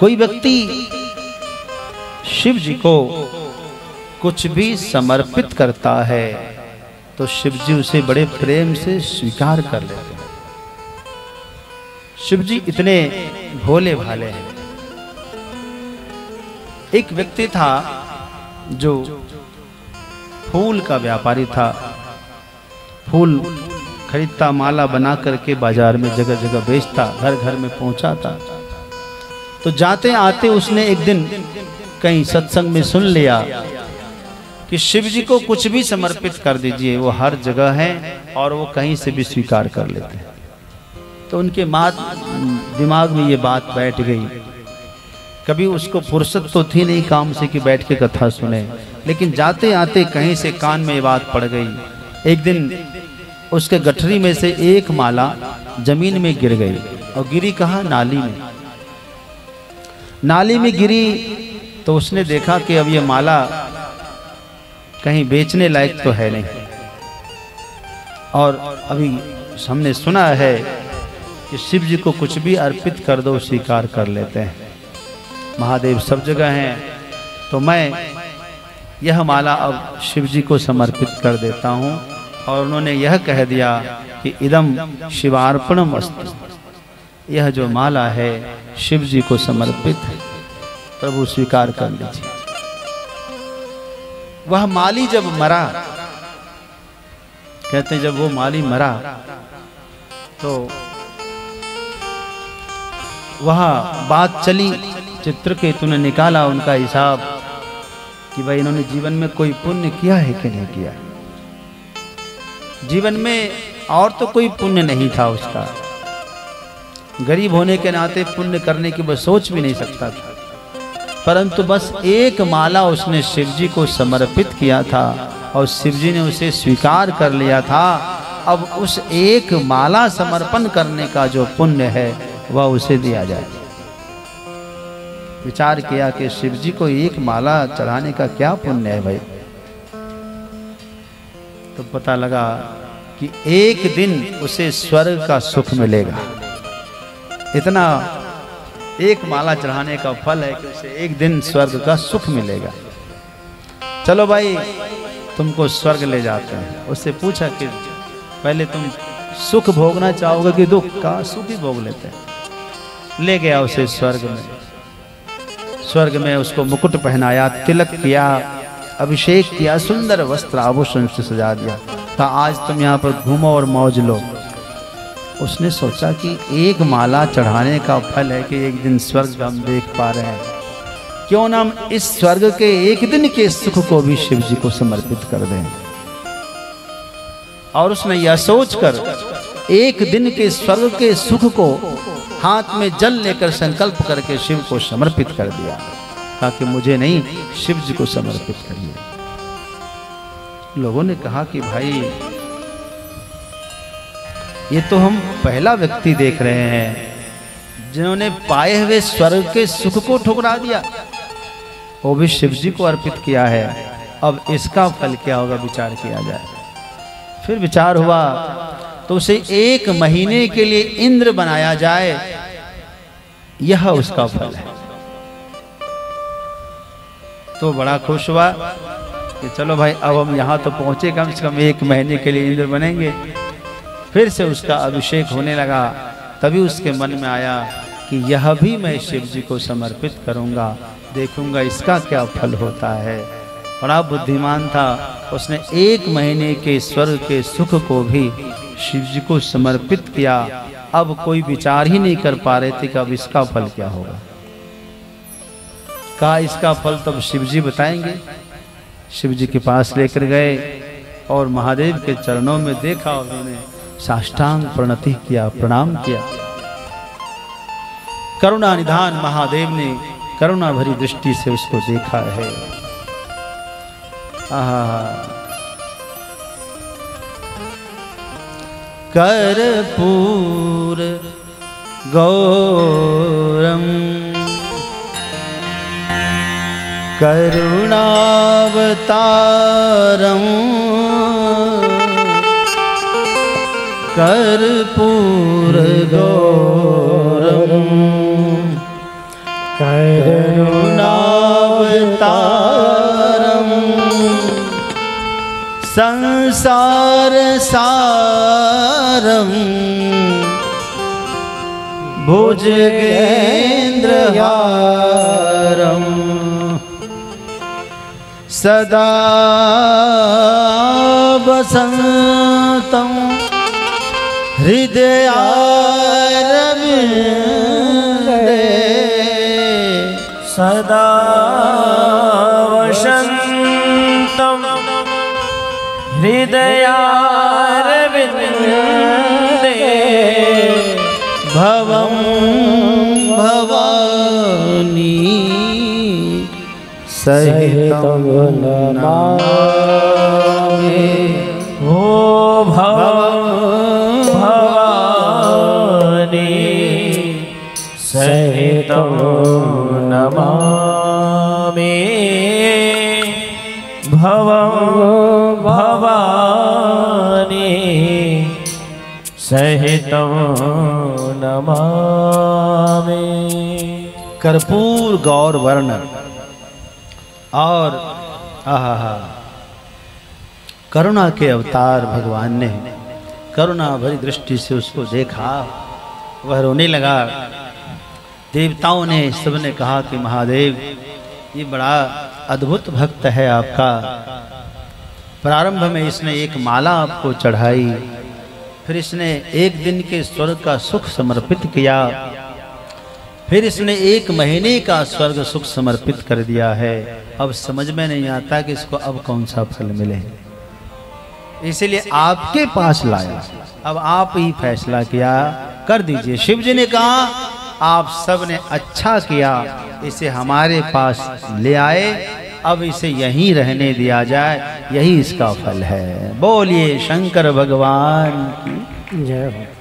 कोई व्यक्ति शिव जी को कुछ भी समर्पित करता है तो शिव जी उसे बड़े प्रेम से स्वीकार कर लेते हैं। शिव जी इतने भोले भाले हैं। एक व्यक्ति था जो फूल का व्यापारी था। फूल खरीदता, माला बना करके बाजार में जगह जगह बेचता, घर घर में पहुंचाता। तो जाते आते उसने एक दिन कहीं सत्संग में सुन लिया कि शिव जी को कुछ भी समर्पित कर दीजिए, वो हर जगह हैं और वो कहीं से भी स्वीकार कर लेते हैं। तो उनके दिमाग में ये बात बैठ गई। कभी उसको फुर्सत तो थी नहीं काम से कि बैठ के कथा सुने, लेकिन जाते आते कहीं से कान में ये बात पड़ गई। एक दिन उसके गठरी में से एक माला जमीन में गिर गई और गिरी कहाँ? नाली में। नाली में गिरी तो उसने देखा कि अब ये माला कहीं बेचने लायक तो है नहीं, और अभी हमने सुना है कि शिव जी को कुछ भी अर्पित कर दो स्वीकार कर लेते हैं। महादेव सब जगह हैं, तो मैं यह माला अब शिव जी को समर्पित कर देता हूँ। और उन्होंने यह कह दिया कि इदम शिवार्पणम अस्तु, यह जो माला है शिव जी को समर्पित है, प्रभु स्वीकार कर लीजिए। वह माली जब मरा, कहते हैं जब वो माली मरा तो वह बात चली, चित्रकेतु ने निकाला उनका हिसाब कि भाई इन्होंने जीवन में कोई पुण्य किया है कि नहीं किया। जीवन में और तो कोई पुण्य नहीं था उसका, गरीब होने के नाते पुण्य करने की वह सोच भी नहीं सकता था, परंतु बस एक माला उसने शिव जी को समर्पित किया था और शिव जी ने उसे स्वीकार कर लिया था। अब उस एक माला समर्पण करने का जो पुण्य है वह उसे दिया जाए। विचार किया कि शिव जी को एक माला चढ़ाने का क्या पुण्य है भाई। तो पता लगा कि एक दिन उसे स्वर्ग का सुख मिलेगा। इतना एक माला चढ़ाने का फल है कि उसे एक दिन स्वर्ग का सुख मिलेगा। चलो भाई तुमको स्वर्ग ले जाते हैं। उससे पूछा कि पहले तुम सुख भोगना चाहोगे कि दुख? का सुख ही भोग लेते हैं। ले गया उसे स्वर्ग में। स्वर्ग में उसको मुकुट पहनाया, तिलक किया, अभिषेक किया, सुंदर वस्त्र आभूषण से सजा दिया। था आज तुम यहाँ पर घूमो और मौज लो। उसने सोचा कि एक माला चढ़ाने का फल है कि एक दिन स्वर्ग हम देख पा रहे हैं, क्यों ना हम इस स्वर्ग के एक दिन के सुख को भी शिव जी को समर्पित कर दें। और उसने यह सोचकर एक दिन के स्वर्ग के सुख को हाथ में जल लेकर संकल्प करके शिव को समर्पित कर दिया। कहा कि मुझे नहीं, शिव जी को समर्पित करिए। लोगों ने कहा कि भाई ये तो हम पहला व्यक्ति देख रहे हैं जिन्होंने पाए हुए स्वर्ग के सुख को ठुकरा दिया, वो भी शिव जी को अर्पित किया है। अब इसका फल क्या होगा विचार किया जाए। फिर विचार हुआ तो उसे 1 महीने के लिए इंद्र बनाया जाए, यह उसका फल है। तो बड़ा खुश हुआ कि चलो भाई अब हम यहाँ तो पहुंचे, कम से कम 1 महीने के लिए इंद्र बनेंगे। फिर से उसका अभिषेक होने लगा। तभी उसके मन में आया कि यह भी मैं शिव जी को समर्पित करूंगा, देखूंगा इसका क्या फल होता है। बड़ा बुद्धिमान था, उसने 1 महीने के स्वर्ग के सुख को भी शिव जी को समर्पित किया। अब कोई विचार ही नहीं कर पा रहे थे कि अब इसका फल क्या होगा। कहा इसका फल तब शिव जी बताएंगे। शिव जी के पास लेकर गए और महादेव के चरणों में देखा, उन्होंने साष्टांग प्रणति किया, प्रणाम किया। करुणा निधान महादेव ने करुणा भरी दृष्टि से उसको देखा है। कर्पूर गौरम करुणावतारम कर्पूर गौरम करुणावतारम संसार सारम भुजगेन्द्रहारम सदा वसन्तं हृदयारविन्दे सदा वसन्तं हृदयारविन्दे भवं भवानी सहितं नमामि। ओ भवं भवानी सहितं नमामि। भवं भवानी सहितं नमामि। कर्पूर गौर वर्ण और आहा करुणा के अवतार भगवान ने करुणा भरी दृष्टि से उसको देखा, वह रोने लगा। देवताओं ने सबने कहा कि महादेव ये बड़ा अद्भुत भक्त है आपका। प्रारंभ में इसने एक माला आपको चढ़ाई, फिर इसने एक दिन के स्वर्ग का सुख समर्पित किया, फिर इसने 1 महीने का स्वर्ग सुख समर्पित कर दिया है। अब समझ में नहीं आता कि इसको अब कौन सा फल मिले, इसीलिए आपके पास लाया। अब आप ही फैसला किया कर दीजिए। शिव जी ने कहा आप सब ने अच्छा किया, इसे हमारे पास ले आए, अब इसे यहीं रहने दिया जाए, यही इसका फल है। बोलिए शंकर भगवान की जय हो।